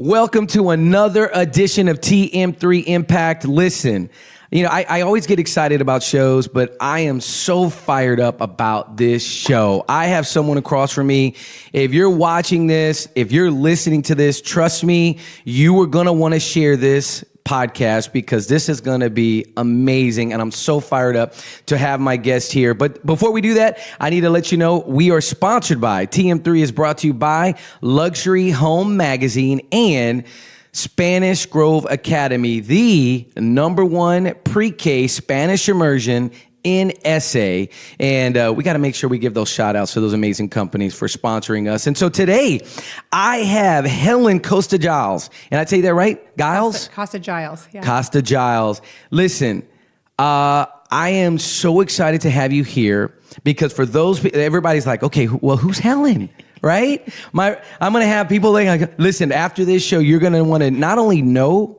Welcome to another edition of TM3Impact. Listen, I always get excited about shows, but I am so fired up about this show. I have someone across from me. If you're watching this, if you're listening to this, trust me, you are going to want to share this podcast because this is going to be amazing, and I'm so fired up to have my guest here. But before we do that, I need to let you know we are sponsored by TM3 is brought to you by Luxury Home Magazine and Spanish Grove Academy, the #1 pre-K Spanish immersion in SA. And we got to make sure we give those shout outs to those amazing companies for sponsoring us. And so today I have Helen Costa-Giles. And I tell you that right? Giles? Costa-Giles. Yeah. Costa-Giles. Listen, I am so excited to have you here because for those, everybody's like, okay, well, who's Helen? Right? I'm going to have people like, listen, after this show, you're going to want to not only know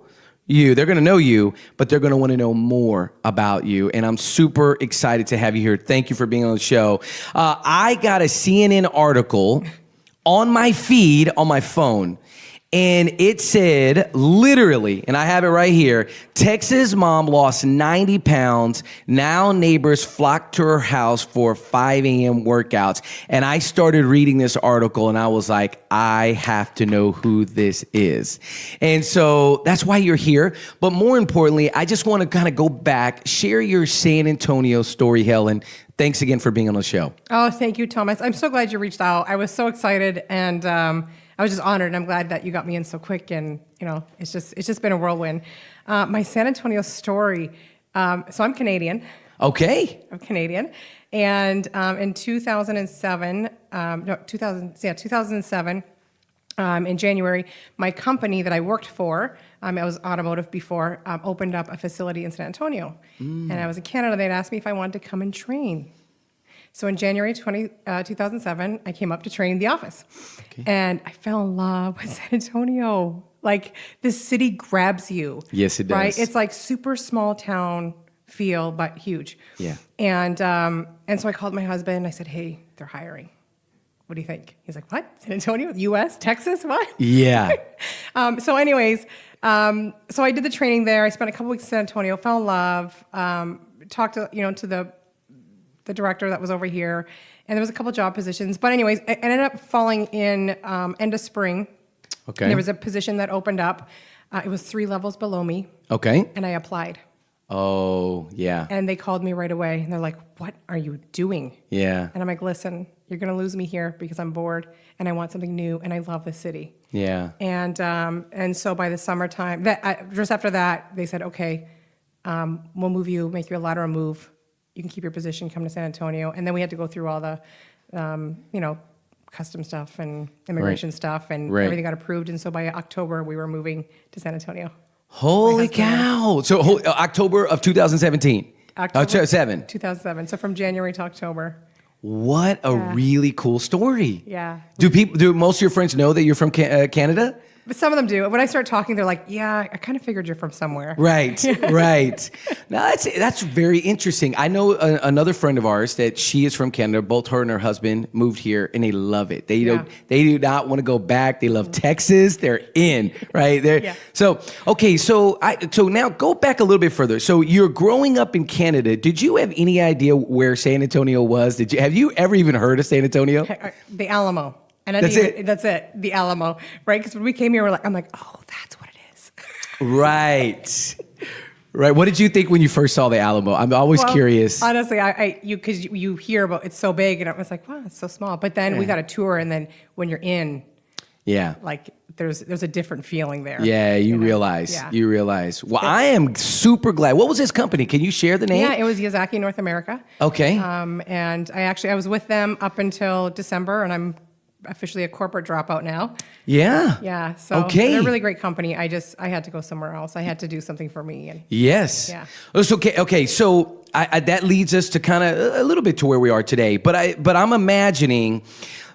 you, they're going to know you, but they're going to want to know more about you. And I'm super excited to have you here. Thank you for being on the show. I got a CNN article on my feed on my phone. And it said, literally, and I have it right here, Texas mom lost 90 pounds. Now neighbors flock to her house for 5 a.m. workouts. And I started reading this article and I was like, I have to know who this is. And so that's why you're here. But more importantly, I just want to kind of go back, share your San Antonio story, Helen. Thanks again for being on the show. Oh, thank you, Thomas. I'm so glad you reached out. I was so excited, and I was just honored, and I'm glad that you got me in so quick. And it's just been a whirlwind. My San Antonio story. So I'm Canadian. Okay. I'm Canadian, and in 2007, in January, my company that I worked for, I was automotive before, opened up a facility in San Antonio. And I was in Canada. They'd asked me if I wanted to come and train. So in January 2007, I came up to train the office. Okay. And I fell in love with San Antonio. Like, this city grabs you. Yes, it does. Right? It's like super small town feel, but huge. Yeah. And so I called my husband. I said, hey, they're hiring. What do you think? He's like, what? San Antonio? U.S.? Texas? What? Yeah. So anyways, so I did the training there. I spent a couple weeks in San Antonio, fell in love, talked to, to the director that was over here, and there was a couple job positions. But anyways, I ended up falling in end of spring. Okay. And there was a position that opened up. It was 3 levels below me. Okay. And I applied. Oh, yeah. And they called me right away, and they're like, what are you doing? Yeah. And I'm like, listen, you're going to lose me here because I'm bored, and I want something new, and I love this city. Yeah. And so by the summertime, just after that, they said, okay, we'll move you, make you a lateral move. You can keep your position, come to San Antonio. And then we had to go through all the, custom stuff and immigration stuff, and everything got approved. And so by October, we were moving to San Antonio. Holy cow. So October of 2017. October 7. 2007. So from January to October. What a really cool story. Yeah. Do most of your friends know that you're from Canada? But some of them do. When I start talking, they're like, yeah, I kind of figured you're from somewhere. Right, right. Now, that's very interesting. I know another friend of ours that she is from Canada. Both her and her husband moved here, and they love it. They do not want to go back. They love Texas. They're in, right? Yeah. So, okay, so now go back a little bit further. So you're growing up in Canada. Did you have any idea where San Antonio was? Have you ever even heard of San Antonio? The Alamo. And that's it, the Alamo, right? Because when we came here, I'm like, oh, that's what it is. Right. Right. What did you think when you first saw the Alamo? I'm always curious. Honestly, because you hear about it's so big, and I was like, wow, it's so small. But then we got a tour, and then when you're in, like there's a different feeling there. Yeah, you realize. Yeah. You realize. Well, I am super glad. What was this company? Can you share the name? Yeah, it was Yazaki North America. Okay. And I was with them up until December, and I'm officially a corporate dropout now. Yeah. Yeah. So they're a really great company. I had to go somewhere else. I had to do something for me. And yes. Yeah. It's okay. Okay. So that leads us to kind of a little bit to where we are today. But I'm imagining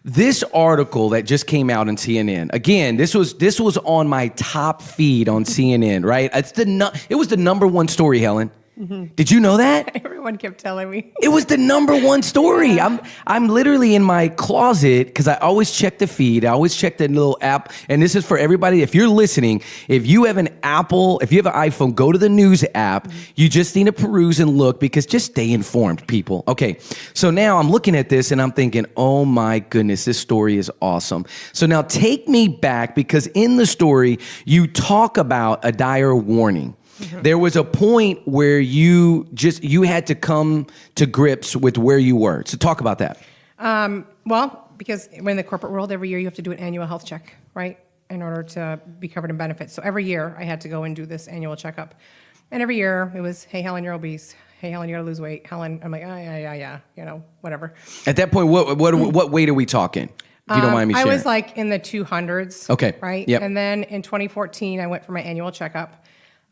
this article that just came out on CNN. Again, this was on my top feed on CNN. Right. It was the #1 story, Helen. Did you know that? Everyone kept telling me. It was the number one story. I'm literally in my closet because I always check the feed. I always check the little app. And this is for everybody. If you're listening, if you have an Apple, if you have an iPhone, go to the news app. You just need to peruse and look because just stay informed, people. Okay. So now I'm looking at this and I'm thinking, oh my goodness, this story is awesome. So now take me back because in the story, you talk about a dire warning. There was a point where you had to come to grips with where you were. So talk about that. Well, because in the corporate world, every year you have to do an annual health check, right? In order to be covered in benefits. So every year I had to go and do this annual checkup. And every year it was, hey, Helen, you're obese. Hey, Helen, you gotta lose weight. Helen, I'm like, oh, yeah, whatever. At that point, what weight are we talking? If you don't mind me sharing. I was like in the 200s. Okay. Right? Yep. And then in 2014, I went for my annual checkup.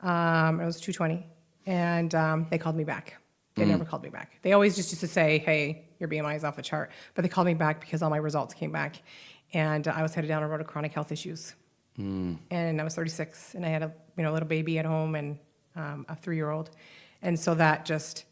It was 220, and they called me back. They never called me back. They always just used to say, hey, your BMI is off the chart. But they called me back because all my results came back. And I was headed down a road of chronic health issues. And I was 36, and I had a little baby at home and a 3-year-old. And so that just,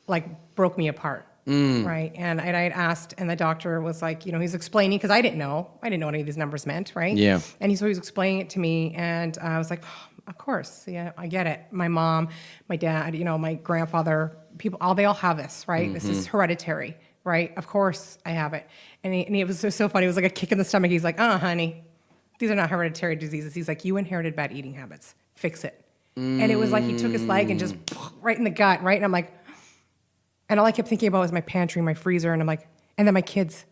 like, broke me apart. Right. And I had asked, and the doctor was like, he's explaining, because I didn't know any of these numbers meant, right? Yeah. And so he was explaining it to me, and I was like, of course, yeah, I get it. My mom, my dad, my grandfather, they all have this, right? This is hereditary, right? Of course I have it. And it was so funny. It was like a kick in the stomach. He's like, honey, these are not hereditary diseases. He's like, you inherited bad eating habits. Fix it. And it was like he took his leg and just right in the gut, right? And I'm like, and all I kept thinking about was my pantry, my freezer, and I'm like, and then my kids.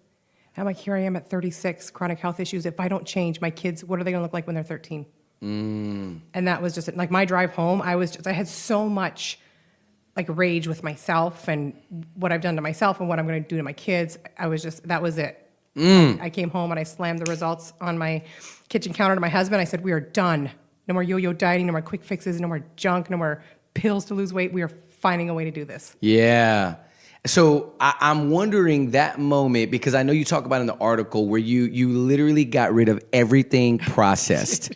And I'm like, here I am at 36, chronic health issues. If I don't change, my kids, what are they gonna look like when they're 13? And that was just like my drive home. I had so much like rage with myself and what I've done to myself and what I'm going to do to my kids. That was it. I came home and I slammed the results on my kitchen counter to my husband. I said, we are done. No more yo-yo dieting, no more quick fixes, no more junk, no more pills to lose weight. We are finding a way to do this. Yeah. So I'm wondering that moment, because I know you talk about in the article where you literally got rid of everything processed.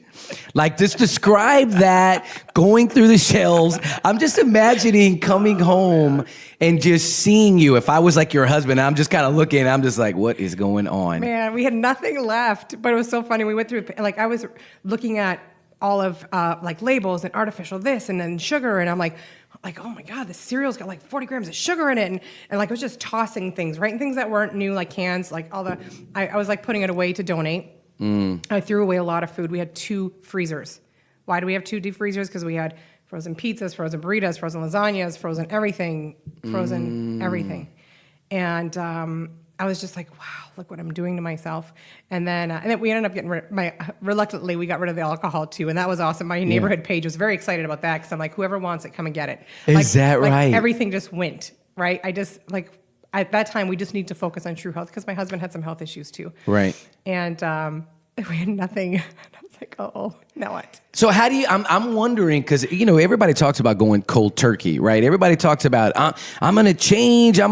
Like, just describe that, going through the shelves. I'm just imagining coming home and just seeing you. If I was like your husband, I'm just kind of looking, I'm just like, what is going on? Man, we had nothing left, but it was so funny. We went through, like, I was looking at all of like labels and artificial this and then sugar, and I'm like, oh my God, this cereal's got like 40 grams of sugar in it. And like, I was just tossing things, right? And things that weren't new, like cans, like I was like putting it away to donate. I threw away a lot of food. We had 2 freezers. Why do we have 2 deep freezers? Because we had frozen pizzas, frozen burritos, frozen lasagnas, frozen everything. And I was just like, wow, look what I'm doing to myself. And then we ended up getting reluctantly, we got rid of the alcohol too. And that was awesome. My neighborhood page was very excited about that because I'm like, whoever wants it, come and get it. Is that right? Everything just went, right? At that time, we just need to focus on true health because my husband had some health issues too. Right. And we had nothing. I was like, oh, now what? So how do you, I'm wondering, because, everybody talks about going cold turkey, right? Everybody talks about, I'm going to change. I'm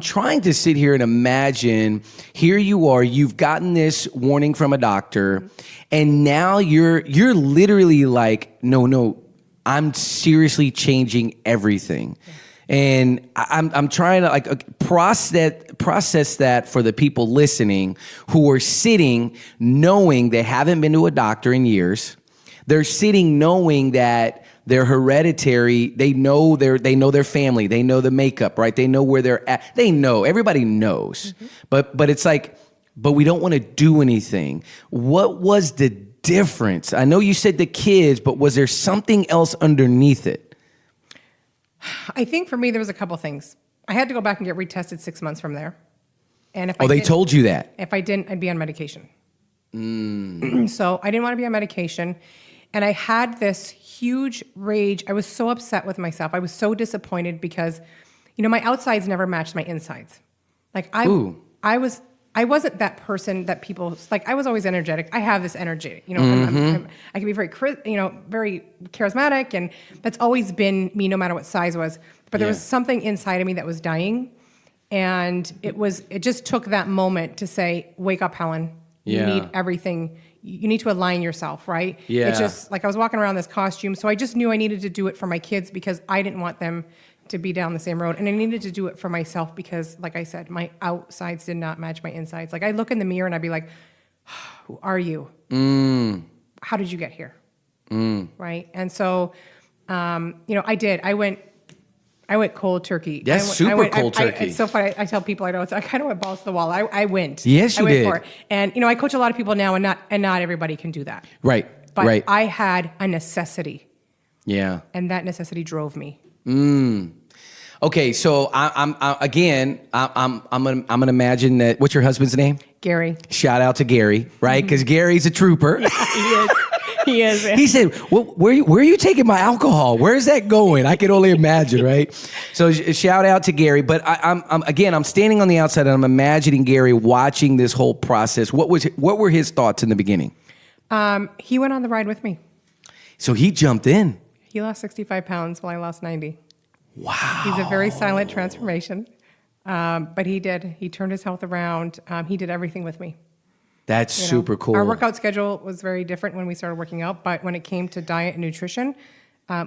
trying to sit here and imagine, here you are, you've gotten this warning from a doctor, and now you're literally like, no, I'm seriously changing everything. Yeah. And I'm trying to like process that for the people listening who are sitting knowing they haven't been to a doctor in years. They're sitting knowing that they're hereditary. They know their family. They know the makeup, right? They know where they're at. They know. Everybody knows. Mm-hmm. But it's like, but we don't want to do anything. What was the difference? I know you said the kids, but was there something else underneath it? I think for me, there was a couple things. I had to go back and get retested 6 months from there. And if they told you that? If I didn't, I'd be on medication. So I didn't want to be on medication. And I had this huge rage. I was so upset with myself. I was so disappointed because, my outsides never matched my insides. Like I wasn't that person that people like. I was always energetic. I have this energy, I can be very, very charismatic, and that's always been me, no matter what size was. But there was something inside of me that was dying, and it just took that moment to say, "Wake up, Helen. You need everything. you need to align yourself, right? Yeah. It's just like I was walking around this costume, so I just knew I needed to do it for my kids because I didn't want them to be down the same road. And I needed to do it for myself because, like I said, my outsides did not match my insides. Like I look in the mirror and I'd be like, who are you? How did you get here? Right? And so, I did. I went cold turkey. That's cold turkey. It's so funny. I tell people I kind of went balls to the wall. I went. Yes, you I went did. for it. And I coach a lot of people now, and not everybody can do that. Right. But right. I had a necessity, Yeah. and that necessity drove me. Okay, so I'm gonna imagine that. What's your husband's name? Gary. Shout out to Gary, right? Because Gary's a trooper. He is. He is. He said, well, where are you taking my alcohol? Where is that going? I can only imagine, right? So shout out to Gary. But I'm standing on the outside and I'm imagining Gary watching this whole process. What were his thoughts in the beginning? He went on the ride with me. So he jumped in. He lost 65 pounds while I lost 90. Wow. He's a very silent transformation. But he did. He turned his health around. He did everything with me. That's super cool. Our workout schedule was very different when we started working out, but when it came to diet and nutrition,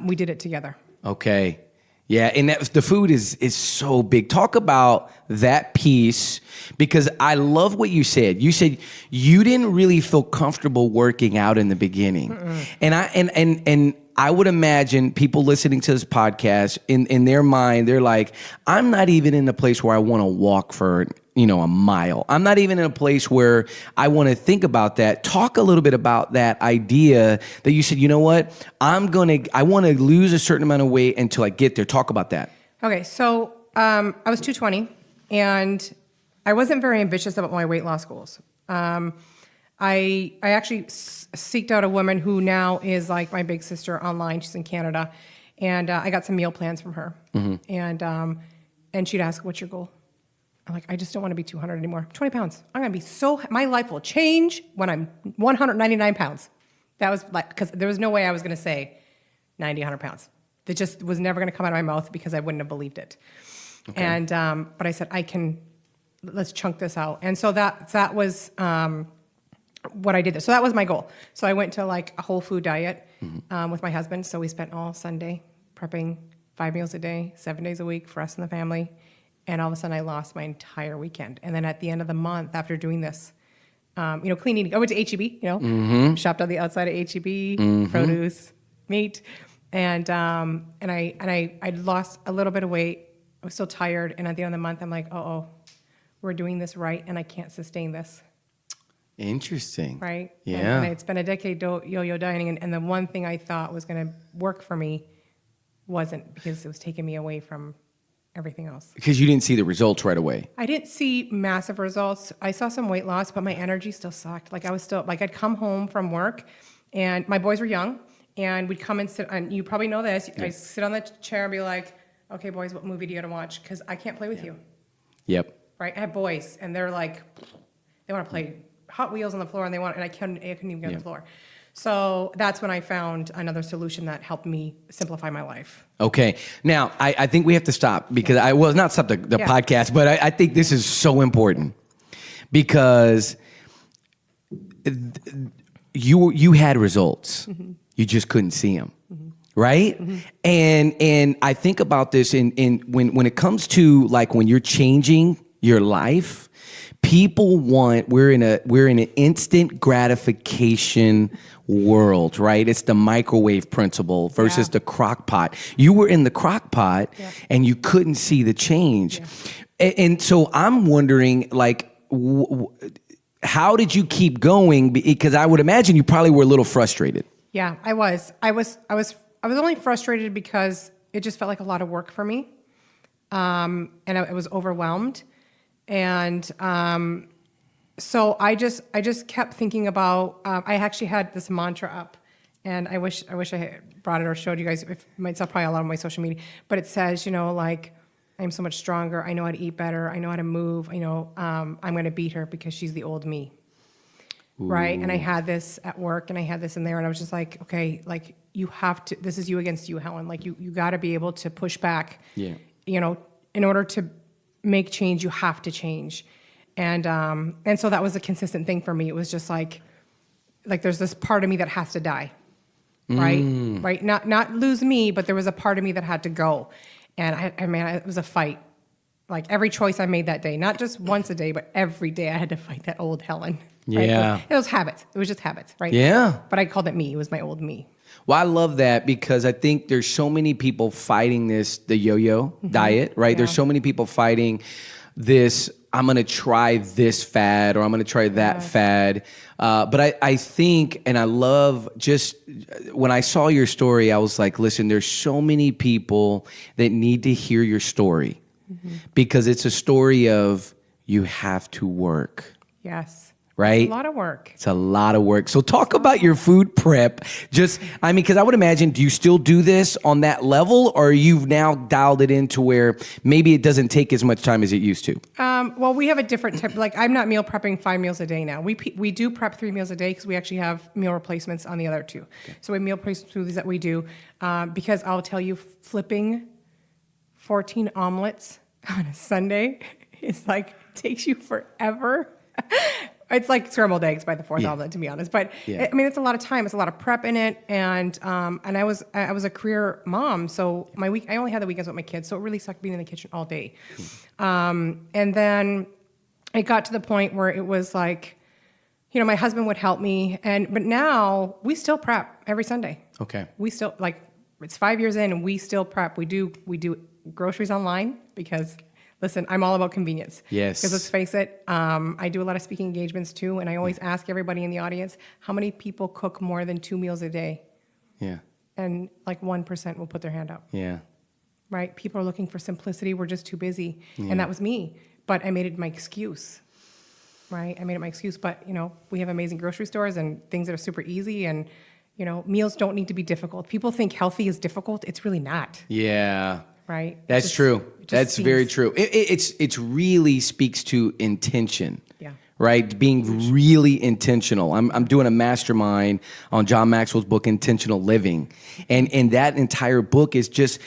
we did it together. Okay. Yeah, and the food is so big. Talk about that piece, because I love what you said. You said you didn't really feel comfortable working out in the beginning. And I would imagine people listening to this podcast, in their mind, they're like, I'm not even in a place where I want to walk for, a mile. I'm not even in a place where I want to think about that. Talk a little bit about that idea that you said, you know what, I want to lose a certain amount of weight until I get there. Talk about that. Okay, so I was 220, and I wasn't very ambitious about my weight loss goals. I actually seeked out a woman who now is like my big sister online. She's in Canada, and I got some meal plans from her. And she'd ask, "What's your goal?" I'm like, "I just don't want to be 200 anymore. 20 pounds. I'm gonna be my life will change when I'm 199 pounds." That was like, because there was no way I was gonna say 90, 100 pounds. That just was never gonna come out of my mouth because I wouldn't have believed it. Okay. And but I said, let's chunk this out. And so that was what I did. So that was my goal. So I went to like a whole food diet with my husband. So we spent all Sunday prepping 5 meals a day, 7 days a week for us and the family. And all of a sudden I lost my entire weekend. And then at the end of the month, after doing this, clean eating, I went to H-E-B, shopped on the outside of H-E-B, produce, meat. And I lost a little bit of weight. I was still tired. And at the end of the month, I'm like, we're doing this right. And I can't sustain this. Interesting. Right? Yeah. And it's been a decade yo-yo dieting, and the one thing I thought was going to work for me wasn't, because it was taking me away from everything else. Because you didn't see the results right away. I didn't see massive results. I saw some weight loss, but my energy still sucked. Like I was still, like I'd come home from work, and my boys were young, and we'd come and sit, and you probably know this, I'd sit on the chair and be like, "Okay, boys, what movie do you want to watch? Because I can't play with you." Yep. Right? I have boys, and they're like, they want to play Hot Wheels on the floor, and I couldn't even get on the floor. So that's when I found another solution that helped me simplify my life. Okay. Now, I think we have to stop because not stop the podcast, but I think this is so important because you had results. You just couldn't see them. Right? And I think about this when it comes to like when you're changing your life, people we're in an instant gratification world, right? It's the microwave principle versus the crock pot. You were in the crock pot and you couldn't see the change. And so I'm wondering, like, how did you keep going? Because I would imagine you probably were a little frustrated. Yeah, I was only frustrated because it just felt like a lot of work for me. And I was overwhelmed. And so I just kept thinking about, I actually had this mantra up, and I wish I had brought it or showed you guys. It might sell probably a lot on my social media, but it says, like, I'm so much stronger. I know how to eat better. I know how to move. I'm going to beat her because she's the old me. Ooh. Right? And I had this at work, and I had this in there, and I was just like, okay, like, you have to, this is you against you, Helen. Like, you got to be able to push back. Yeah. In order to make change, you have to change. And so that was a consistent thing for me. It was just like, like there's this part of me that has to die, right? Right? Not lose me, but there was a part of me that had to go. And it was a fight. Like every choice I made that day, not just once a day, but every day I had to fight that old Helen. Right? Yeah. It was habits. It was just habits, right? Yeah. But I called it me. It was my old me. Well, I love that because I think there's so many people fighting the yo-yo diet, right? Yeah. There's so many people fighting this, I'm going to try this fad or I'm going to try that fad. But I think, and I love just when I saw your story, I was like, listen, there's so many people that need to hear your story because it's a story of you have to work. Yes. Right? It's a lot of work. It's a lot of work. So talk about your food prep. Because I would imagine, do you still do this on that level or you've now dialed it into where maybe it doesn't take as much time as it used to? Well, we have a different type. Like I'm not meal prepping 5 meals a day now. We do prep 3 meals a day because we actually have meal replacements on the other 2. Okay. So we have meal replacements that we do because I'll tell you, flipping 14 omelets on a Sunday is like takes you forever. It's like scrambled eggs by the 4th omelet, to be honest. But it's a lot of time. It's a lot of prep in it, and I was a career mom, so I only had the weekends with my kids, so it really sucked being in the kitchen all day. And then it got to the point where it was like, my husband would help me, but now we still prep every Sunday. Okay. We still it's 5 years in, and we still prep. We do groceries online because. Listen, I'm all about convenience. Yes. Because let's face it, I do a lot of speaking engagements too, and I always ask everybody in the audience, how many people cook more than 2 meals a day? Yeah. And like 1% will put their hand up. Yeah. Right? People are looking for simplicity. We're just too busy. Yeah. And that was me. But I made it my excuse. Right? I made it my excuse. But, we have amazing grocery stores and things that are super easy and, meals don't need to be difficult. People think healthy is difficult. It's really not. Yeah. Right? That's true. That's very true. It's really speaks to intention. Yeah. Right? Being really intentional. I'm doing a mastermind on John Maxwell's book, Intentional Living. And that entire book is just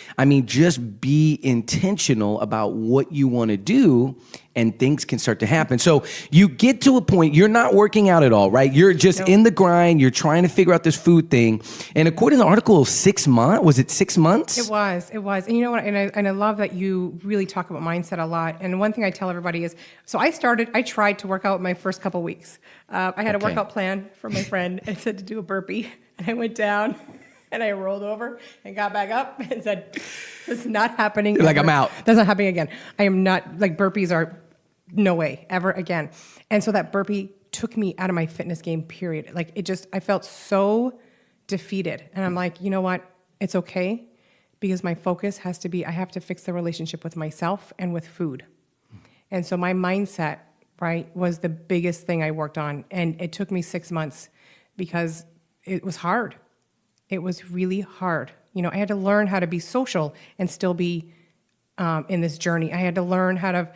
be intentional about what you want to do and things can start to happen. So you get to a point, you're not working out at all, right? You're just in the grind. You're trying to figure out this food thing. And according to the article, 6 months, was it 6 months? It was. And you know what? And I love that you really talk about mindset a lot. And one thing I tell everybody is, so I tried to work out my first couple weeks. I had a workout plan from my friend and said to do a burpee. And I went down and I rolled over and got back up and said, this is not happening. You're like, I'm out. That's not happening again. I am not, burpees are no way, ever again. And so that burpee took me out of my fitness game, period. I felt so defeated. And I'm like, you know what? It's okay because my focus has to be, I have to fix the relationship with myself and with food. And so my mindset, right, was the biggest thing I worked on. And it took me 6 months because it was hard. It was really hard. I had to learn how to be social and still be in this journey. I had to learn how to,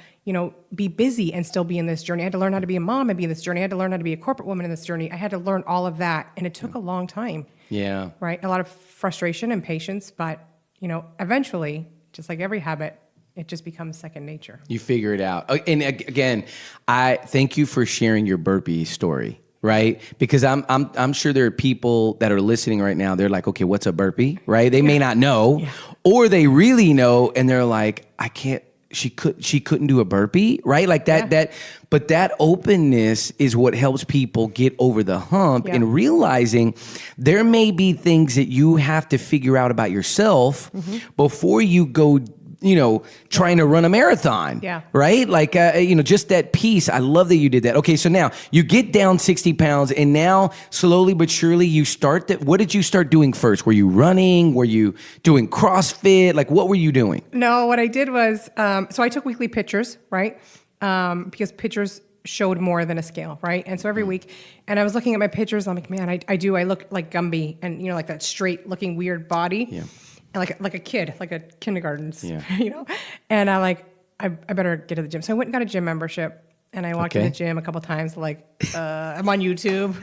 be busy and still be in this journey. I had to learn how to be a mom and be in this journey. I had to learn how to be a corporate woman in this journey. I had to learn all of that. And it took a long time. Yeah. Right? A lot of frustration and patience. But, eventually, just like every habit, it just becomes second nature. You figure it out. And again, I thank you for sharing your burpee story. Right? Because I'm sure there are people that are listening right now. They're like, okay, what's a burpee? Right? They may not know, or they really know, and they're like, I can't. She couldn't do a burpee, right? Like that. But that openness is what helps people get over the hump and realizing there may be things that you have to figure out about yourself before you go. Trying to run a marathon, right? Just that piece. I love that you did that. Okay, so now you get down 60 pounds and now slowly but surely you start that. What did you start doing first? Were you running? Were you doing CrossFit? What were you doing? No, what I did was, so I took weekly pictures, right? Because pictures showed more than a scale, right? And so every week, and I was looking at my pictures, I'm like, man, I look like Gumby and, like that straight looking weird body. Yeah. Like a kid, like a kindergarten's, and I'm like, I better get to the gym. So I went and got a gym membership, and I walked in the gym a couple times. I'm on YouTube.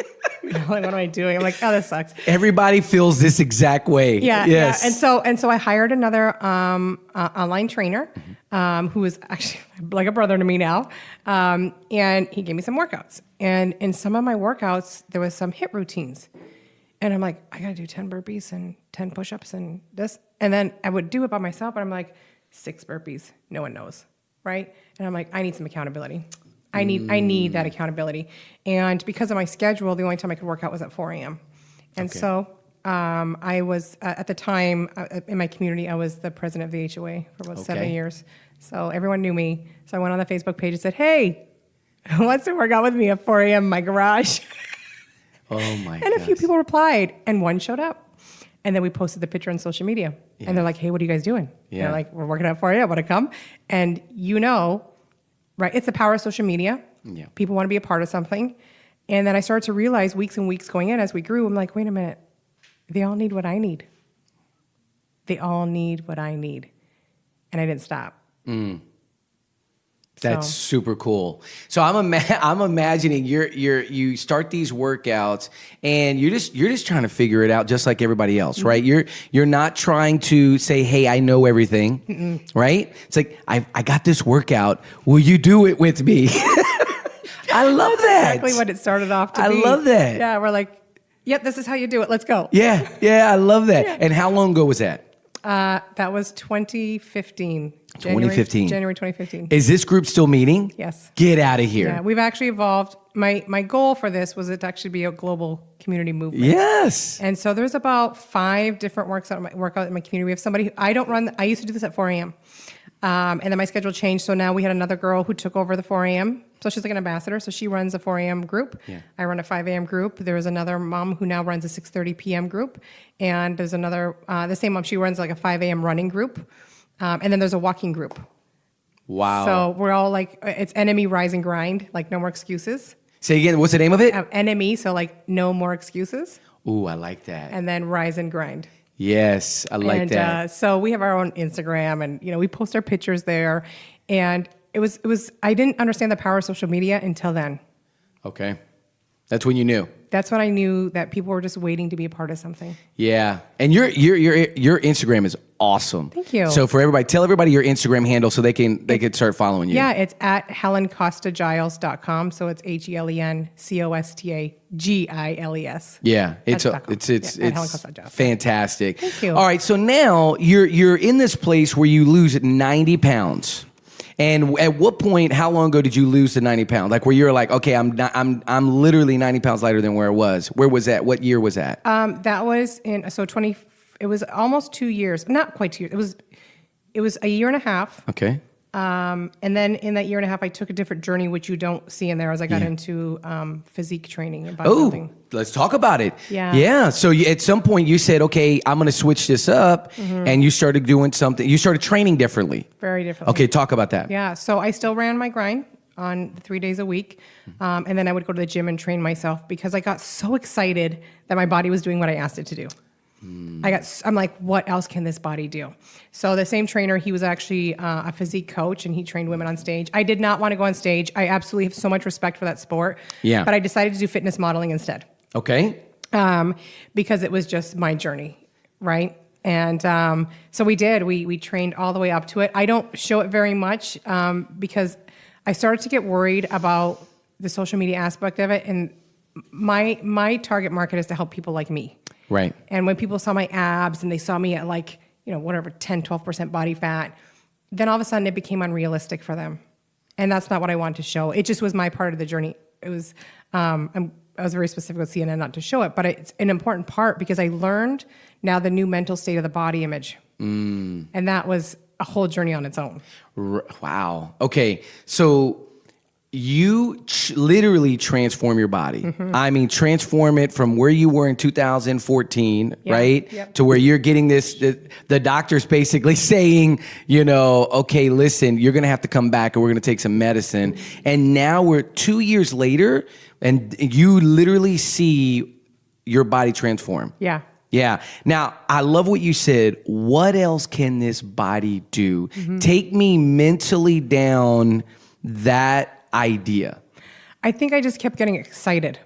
What am I doing? I'm like, oh, this sucks. Everybody feels this exact way. Yeah. Yes. Yeah. And so I hired another online trainer. who is actually like a brother to me now. And he gave me some workouts. And in some of my workouts, there was some HIIT routines. And I'm like, I got to do 10 burpees and 10 push-ups and this. And then I would do it by myself, but I'm like, 6 burpees. No one knows, right? And I'm like, I need some accountability. I need that accountability. And because of my schedule, the only time I could work out was at 4 a.m. And so I was, at the time, in my community, I was the president of the HOA for about 7 years. So everyone knew me. So I went on the Facebook page and said, hey, who wants to work out with me at 4 a.m. in my garage? Oh my And a few people replied, and one showed up. And then we posted the picture on social media. Yeah. And they're like, hey, what are you guys doing? Yeah. And they're like, we're working at 4 a.m. Want to come? And right, it's the power of social media. Yeah. People want to be a part of something. And then I started to realize weeks and weeks going in as we grew, I'm like, wait a minute. They all need what I need. They all need what I need. And I didn't stop. That's super cool. So I'm imagining you start these workouts and you're just trying to figure it out just like everybody else, right? You're not trying to say, hey, I know everything, right? It's like I got this workout. Will you do it with me? I love that. Exactly what it started off to be. I love that. Yeah, we're like, yep, this is how you do it. Let's go. Yeah, I love that. Yeah. And how long ago was that? That was 2015. January 2015. Is this group still meeting? Yes. Get out of here. Yeah, we've actually evolved. My goal for this was it to actually be a global community movement. Yes. And so there's about 5 different workouts in my community. We have somebody, I used to do this at 4 a.m. And then my schedule changed. So now we had another girl who took over the 4 a.m. So she's like an ambassador. So she runs a 4 a.m. group. Yeah. I run a 5 a.m. group. There was another mom who now runs a 6:30 p.m. group. And there's another, the same mom, she runs like a 5 a.m. running group. And then there's a walking group. Wow. So we're all like, it's enemy, rise and grind, like no more excuses. Say again, what's the name of it? Enemy, so like no more excuses. Ooh, I like that. And then rise and grind. Yes, I like that. So we have our own Instagram, and we post our pictures there. And it was. I didn't understand the power of social media until then. Okay, that's when you knew. That's when I knew that people were just waiting to be a part of something. Yeah, and your Instagram is awesome. Thank you. So for everybody, tell everybody your Instagram handle so they can start following you. Yeah, it's at HelenCosta-Giles.com. So it's HelenCosta-Giles. Yeah, it's fantastic. Thank you. All right, so now you're in this place where you lose 90 pounds. And at what point, how long ago did you lose the 90 pounds? Like where you're like, okay, I'm literally 90 pounds lighter than where I was. Where was that? What year was that? That was it was almost 2 years, not quite 2 years. It was a year and a half. Okay. And then in that year and a half, I took a different journey, which you don't see in there, as I got into physique training and bodybuilding. Oh, let's talk about it. Yeah. Yeah. So at some point you said, okay, I'm going to switch this up. And you started doing something. You started training differently. Very differently. Okay, talk about that. Yeah. So I still ran my grind on 3 days a week. And then I would go to the gym and train myself because I got so excited that my body was doing what I asked it to do. I'm like, what else can this body do? So the same trainer, he was actually a physique coach, and he trained women on stage. I did not want to go on stage. I absolutely have so much respect for that sport. Yeah. But I decided to do fitness modeling instead. Okay. Because it was just my journey, right? And so we did. We trained all the way up to it. I don't show it very much because I started to get worried about the social media aspect of it. And my target market is to help people like me. Right. And when people saw my abs and they saw me at like, 10, 12% body fat, then all of a sudden it became unrealistic for them. And that's not what I wanted to show. It just was my part of the journey. It was, I was very specific with CNN not to show it, but it's an important part because I learned now the new mental state of the body image. And that was a whole journey on its own. Wow. Okay. So you literally transform your body. I mean, transform it from where you were in 2014, right? Yep. To where you're getting this, the doctor's basically saying, okay, listen, you're going to have to come back and we're going to take some medicine. And now we're 2 years later and you literally see your body transform. Yeah. Yeah. Now, I love what you said. What else can this body do? Take me mentally down that idea. I think I just kept getting excited,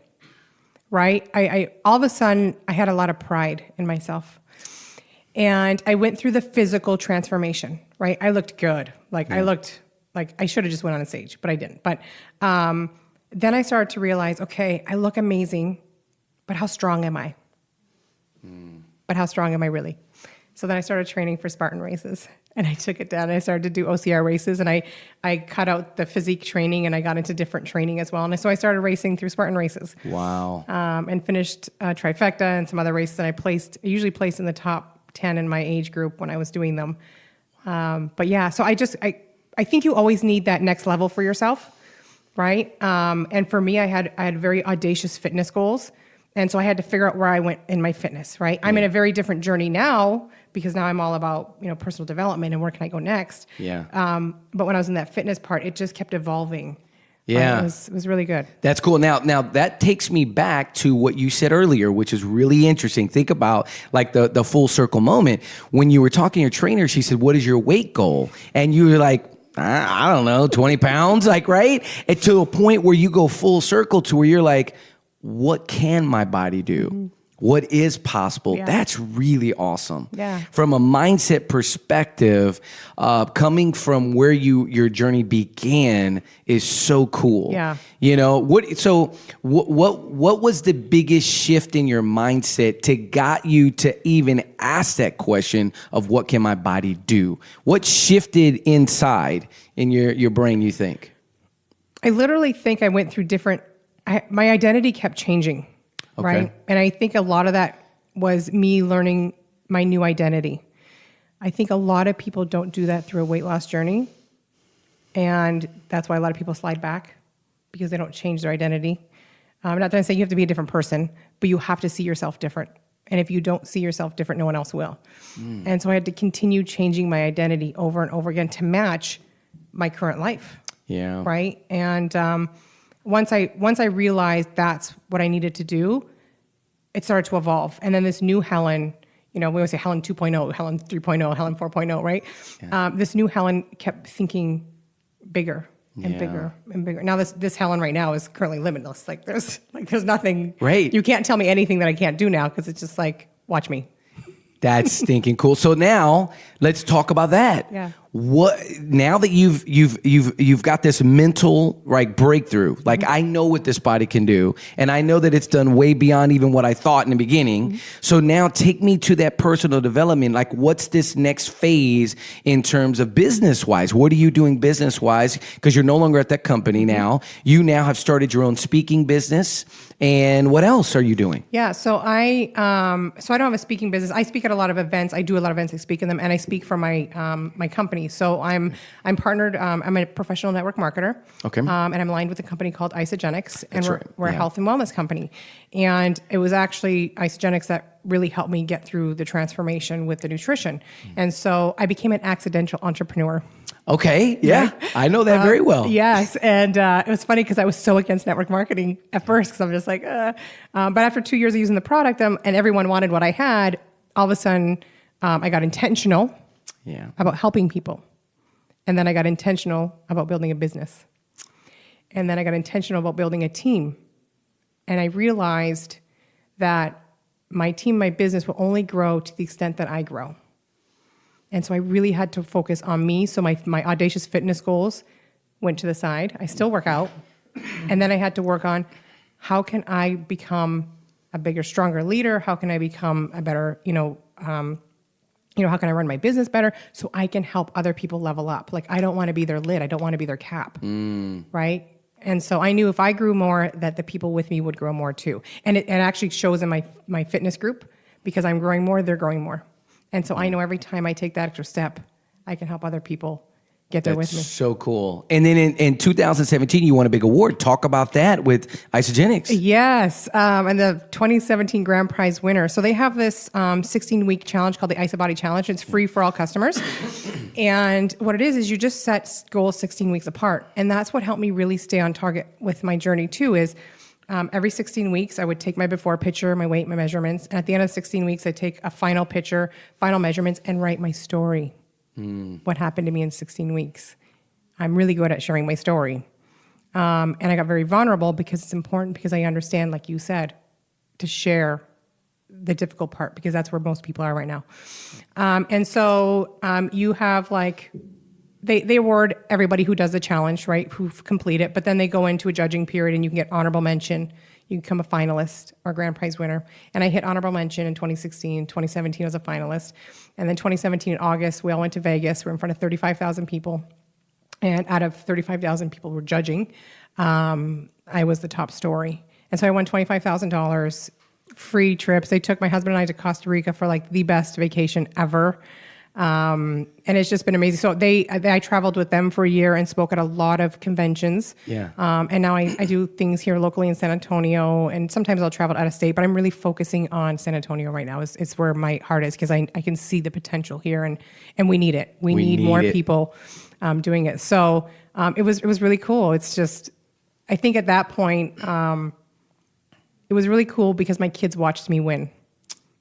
right? I all of a sudden, I had a lot of pride in myself. And I went through the physical transformation, right? I looked good. Like I looked like I should have just went on a stage, but I didn't. But then I started to realize, okay, I look amazing, but how strong am I? But how strong am I really? So then I started training for Spartan races, and I took it down and I started to do OCR races, and I cut out the physique training and I got into different training as well. And so I started racing through Spartan races. Wow. And finished trifecta and some other races. And I usually placed in the top 10 in my age group when I was doing them. But yeah, so I think you always need that next level for yourself, right? And for me, I had very audacious fitness goals. And so I had to figure out where I went in my fitness, right? I'm in a very different journey now because now I'm all about, personal development and where can I go next. Yeah. But when I was in that fitness part, it just kept evolving. Yeah. It was really good. That's cool. Now that takes me back to what you said earlier, which is really interesting. Think about like the full circle moment. When you were talking to your trainer, she said, "What is your weight goal?" And you were like, I don't know, 20 pounds, like, right? And to a point where you go full circle to where you're like, what can my body do? Mm-hmm. What is possible? Yeah. That's really awesome. Yeah. From a mindset perspective, coming from where your journey began is so cool. Yeah. What was the biggest shift in your mindset to got you to even ask that question of what can my body do? What shifted inside in your brain, you think? I literally think I went through my identity kept changing. Okay. Right. And I think a lot of that was me learning my new identity. I think a lot of people don't do that through a weight loss journey. And that's why a lot of people slide back because they don't change their identity. I'm not trying to say you have to be a different person, but you have to see yourself different. And if you don't see yourself different, no one else will. And so I had to continue changing my identity over and over again to match my current life. Yeah. Right. And, once I realized that's what I needed to do, it started to evolve. And then this new Helen, we always say Helen 2.0, Helen 3.0, Helen 4.0, right? Yeah. This new Helen kept thinking bigger and bigger and bigger. Now this Helen right now is currently limitless. There's nothing. Right. You can't tell me anything that I can't do now because it's just like, watch me. That's stinking cool. So now let's talk about that. Yeah. What now that you've got this mental breakthrough, I know what this body can do, and I know that it's done way beyond even what I thought in the beginning. Mm-hmm. So now take me to that personal development. What's this next phase in terms of business wise? What are you doing business wise? Because you're no longer at that company now. You now have started your own speaking business. And what else are you doing? Yeah, so I don't have a speaking business. I speak at a lot of events. I do a lot of events. I speak in them, and I speak for my my company. So I'm partnered. I'm a professional network marketer. Okay. And I'm aligned with a company called Isogenics, and That's we're a health and wellness company. And it was actually Isogenics that really helped me get through the transformation with the nutrition. And so I became an accidental entrepreneur. Okay, yeah, I know that very well. Yes, and it was funny because I was so against network marketing at first because I'm just like, but after 2 years of using the product and everyone wanted what I had, all of a sudden I got intentional about helping people. And then I got intentional about building a business. And then I got intentional about building a team. And I realized that my team, my business will only grow to the extent that I grow. And so I really had to focus on me. So my audacious fitness goals went to the side. I still work out. And then I had to work on how can I become a bigger, stronger leader? How can I become a better, how can I run my business better so I can help other people level up? I don't want to be their lid. I don't want to be their cap, right? And so I knew if I grew more, that the people with me would grow more too. And it actually shows in my fitness group because I'm growing more, they're growing more. And so I know every time I take that extra step, I can help other people get there with me. That's so cool. And then in 2017, you won a big award. Talk about that with Isogenics. Yes, and the 2017 Grand Prize winner. So they have this 16-week challenge called the IsoBody Challenge. It's free for all customers. And what it is you just set goals 16 weeks apart. And that's what helped me really stay on target with my journey too is every 16 weeks, I would take my before picture, my weight, my measurements. And at the end of 16 weeks, I'd take a final picture, final measurements, and write my story. What happened to me in 16 weeks. I'm really good at sharing my story. And I got very vulnerable because it's important because I understand, like you said, to share the difficult part because that's where most people are right now. And so you have like, they award everybody who does the challenge, right, who've completed it, but then they go into a judging period and you can get honorable mention. You can become a finalist or grand prize winner. And I hit honorable mention in 2016. 2017 I was a finalist. And then 2017 in August, we all went to Vegas. We're in front of 35,000 people. And out of 35,000 people who were judging, I was the top story. And so I won $25,000, free trips. They took my husband and I to Costa Rica for like the best vacation ever. And it's just been amazing. So I traveled with them for a year and spoke at a lot of conventions. Yeah. And now I do things here locally in San Antonio, and sometimes I'll travel out of state, but I'm really focusing on San Antonio right now. It's where my heart is because I can see the potential here, and we need it. We need more people doing it. So it was really cool. It's just, I think at that point, it was really cool because my kids watched me win.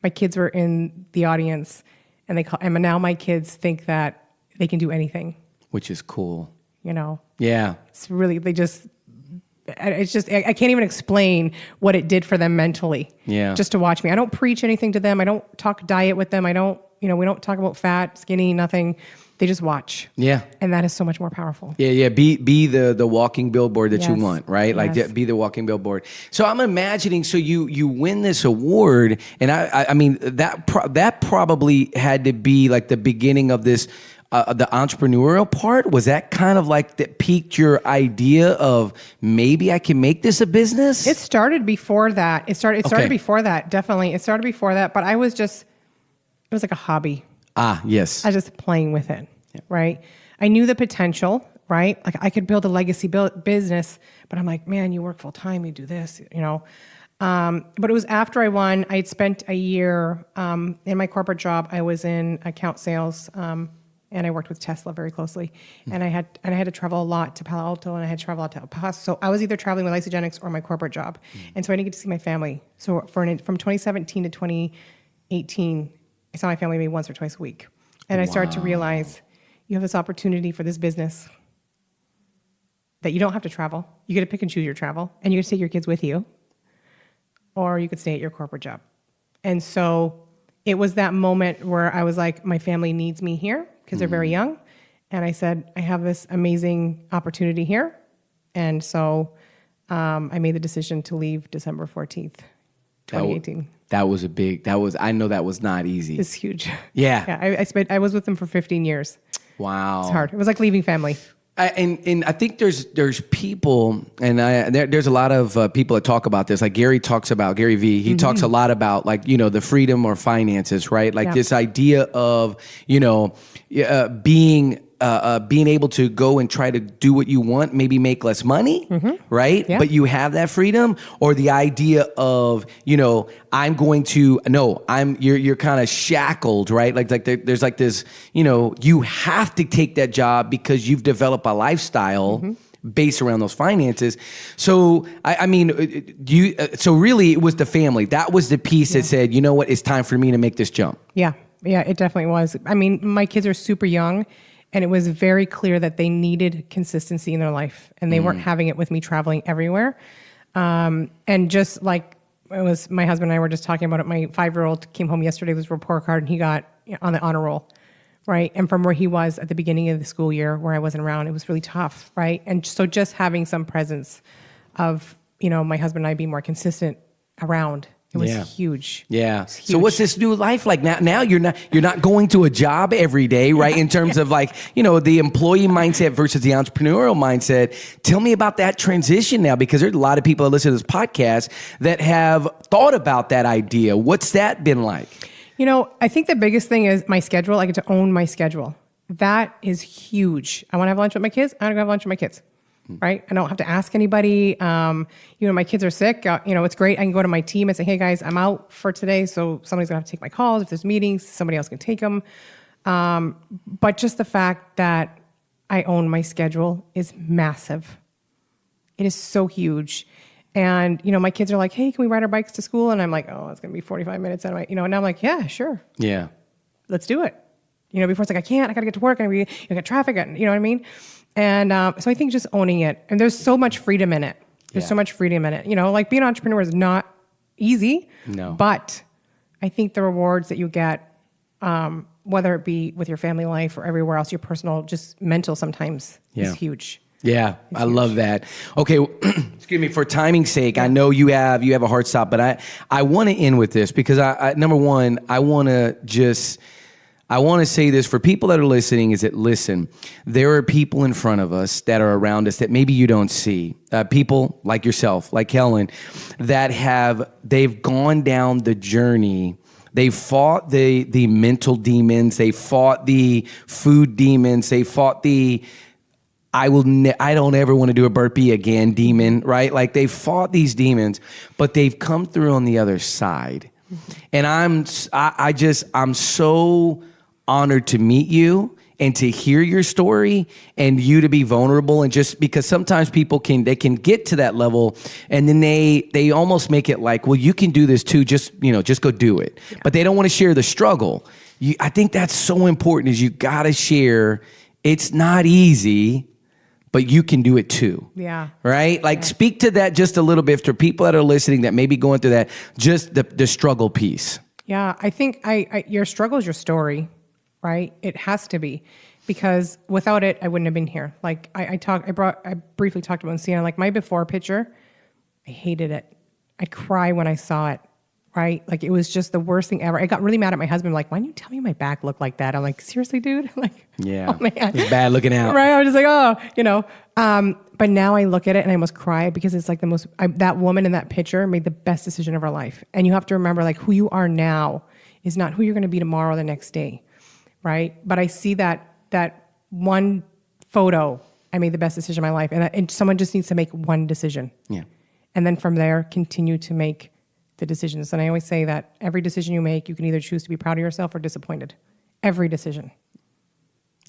My kids were in the audience. And now my kids think that they can do anything. Which is cool. You know? Yeah. It's really, I can't even explain what it did for them mentally. Yeah. Just to watch me. I don't preach anything to them. I don't talk diet with them. We don't talk about fat, skinny, nothing. They just watch. Yeah. And that is so much more powerful. Yeah. Be the walking billboard that you Yes. want, right? Like Yes. be the walking billboard. So I'm imagining, so you win this award, and I mean that probably had to be like the beginning of this, the entrepreneurial part. Was that kind of like that piqued your idea of maybe I can make this a business? It started before that. It started Okay. before that, definitely. It started before that, but it was like a hobby. Ah, yes. I was just playing with it, right? I knew the potential, right? Like I could build a legacy business, but I'm like, man, you work full time, you do this, you know. But it was after I won. I had spent a year in my corporate job. I was in account sales, and I worked with Tesla very closely. And I had to travel a lot to Palo Alto, and I had to travel out to El Paso. So I was either traveling with Isogenics or my corporate job, and so I didn't get to see my family. So from 2017 to 2018. I saw my family maybe once or twice a week. And I started to realize you have this opportunity for this business that you don't have to travel. You get to pick and choose your travel, and you get to take your kids with you, or you could stay at your corporate job. And so it was that moment where I was like, my family needs me here because they're very young. And I said, I have this amazing opportunity here. And so I made the decision to leave December 14th, 2018. I know that was not easy. It's huge. Yeah. I was with them for 15 years. Wow. It's hard. It was like leaving family. And I think there's people, and there's a lot of people that talk about this. Like Gary V. He talks a lot about like, the freedom or finances, right? Like this idea of, being able to go and try to do what you want, maybe make less money, right? Yeah. But you have that freedom, or the idea of, you're kind of shackled, right? Like there's like this, you have to take that job because you've developed a lifestyle based around those finances. So, so really it was the family. That was the piece that said, you know what, it's time for me to make this jump. Yeah, it definitely was. I mean, my kids are super young, and it was very clear that they needed consistency in their life, and they weren't having it with me traveling everywhere. And just like it was, my husband and I were just talking about it. My 5-year-old came home yesterday with his report card, and he got on the honor roll, right? And from where he was at the beginning of the school year, where I wasn't around, it was really tough, right? And so just having some presence of, my husband and I being more consistent around. It was huge. Yeah. It was huge. So what's this new life like now? Now you're not going to a job every day, right? In terms of like, the employee mindset versus the entrepreneurial mindset. Tell me about that transition now, because there's a lot of people that listen to this podcast that have thought about that idea. What's that been like? I think the biggest thing is my schedule. I get to own my schedule. That is huge. I want to have lunch with my kids. I want to go have lunch with my kids. Right? I don't have to ask anybody. My kids are sick. It's great. I can go to my team and say, hey guys, I'm out for today. So somebody's gonna have to take my calls. If there's meetings, somebody else can take them. But just the fact that I own my schedule is massive. It is so huge. And, my kids are like, hey, can we ride our bikes to school? And I'm like, oh, it's gonna be 45 minutes. And and now I'm like, yeah, sure. Yeah. Let's do it. Before it's like, I gotta get to work, and we got traffic, and you know what I mean? And so I think just owning it, and there's so much freedom in it. There's so much freedom in it. Like being an entrepreneur is not easy, No. but I think the rewards that you get, whether it be with your family life or everywhere else, your personal, just mental sometimes Yeah. is huge. Yeah, I love that. Okay, excuse me, for timing's sake, I know you have a hard stop, but I want to end with this because I number one, I want to say this for people that are listening is that, listen, there are people in front of us that are around us that maybe you don't see. People like yourself, like Helen, that they've gone down the journey. They fought the mental demons. They fought the food demons. They fought the I don't ever want to do a burpee again demon, right? Like they fought these demons, but they've come through on the other side. And I'm so honored to meet you and to hear your story and you to be vulnerable, and just because sometimes people can get to that level and then they almost make it like, well, you can do this too, just go do it. Yeah. But they don't want to share the struggle. I think that's so important, is you got to share. It's not easy, but you can do it too. Yeah. Right? Like speak to that just a little bit for people that are listening that may be going through that, just the struggle piece. Yeah, I think your struggle is your story, right? It has to be, because without it, I wouldn't have been here. Like I briefly talked about Sienna, like my before picture, I hated it. I'd cry when I saw it, right? Like it was just the worst thing ever. I got really mad at my husband, like, why didn't you tell me my back looked like that? I'm like, seriously, dude? Like, yeah, oh man, it's bad looking out. Right? I was just like, but now I look at it and I almost cry, because it's like that woman in that picture made the best decision of her life. And you have to remember, like, who you are now is not who you're going to be tomorrow or the next day, right? But I see that one photo, I made the best decision of my life, and someone just needs to make one decision. Yeah. And then from there, continue to make the decisions. And I always say that every decision you make, you can either choose to be proud of yourself or disappointed. Every decision.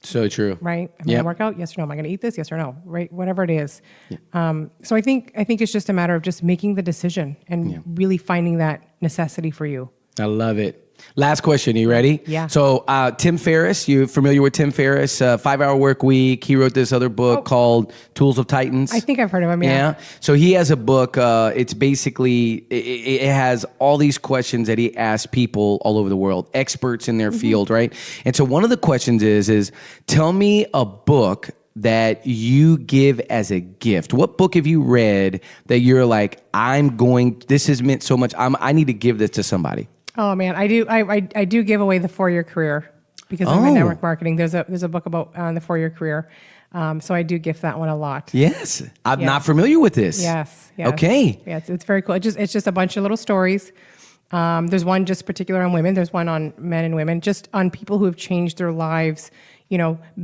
So true. Right? Am I going to work out? Yes or no? Am I going to eat this? Yes or no? Right? Whatever it is. Yeah. So I think it's just a matter of just making the decision and really finding that necessity for you. I love it. Last question. Are you ready? Yeah. So Tim Ferriss, you familiar with Tim Ferriss? 5 Hour Work Week. He wrote this other book called Tools of Titans. I think I've heard of him, yeah. So he has a book. It's basically, it has all these questions that he asks people all over the world, experts in their field, right? And so one of the questions is tell me a book that you give as a gift. What book have you read that you're like, this has meant so much, I need to give this to somebody? Oh man, I do. I do give away the 4-year career because of my network marketing. There's a book about the 4-year career, so I do gift that one a lot. Yes, I'm not familiar with this. Yes. Okay. Yeah, it's very cool. It's just a bunch of little stories. There's one just particular on women. There's one on men and women, just on people who have changed their lives.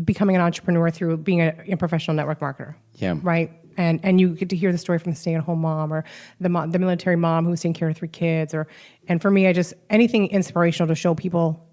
Becoming an entrepreneur through being a professional network marketer. Yeah. Right. And you get to hear the story from the stay-at-home mom or the military mom who's taking care of 3 kids, and for me, anything inspirational to show people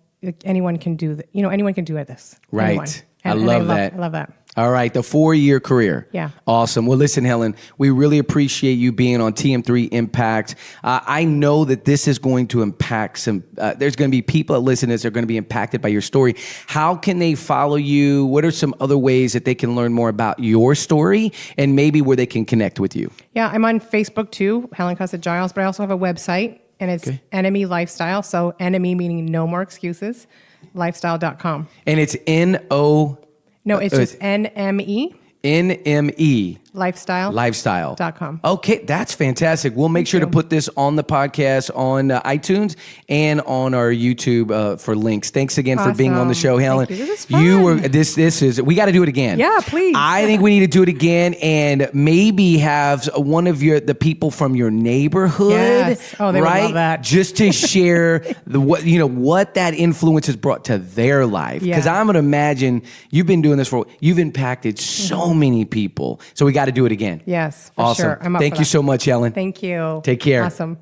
anyone can do that. Anyone can do this. Right. I love that. I love that. All right, the 4-year career. Yeah. Awesome. Well, listen, Helen, we really appreciate you being on TM3Impact. I know that this is going to impact there's going to be people that listen to this that are going to be impacted by your story. How can they follow you? What are some other ways that they can learn more about your story and maybe where they can connect with you? Yeah, I'm on Facebook too, Helen Costa-Giles, but I also have a website, and it's Enemy Lifestyle. So enemy meaning no more excuses, lifestyle.com. And it's N-O... No, it's just NME. NME. Lifestyle.com. Okay, that's fantastic. We'll make sure to put this on the podcast on iTunes and on our YouTube for links. Thanks again for being on the show, Helen. Thank you. This is fun. This is, we got to do it again. Yeah, please. I think we need to do it again and maybe have one of the people from your neighborhood. Yes. Oh, they would love that. Just to share what that influence has brought to their life. Because I'm going to imagine you've been doing this you've impacted so many people. So we got to do it again. Yes, for sure. I'm up for that. Thank you so much, Helen. Thank you. Take care. Awesome.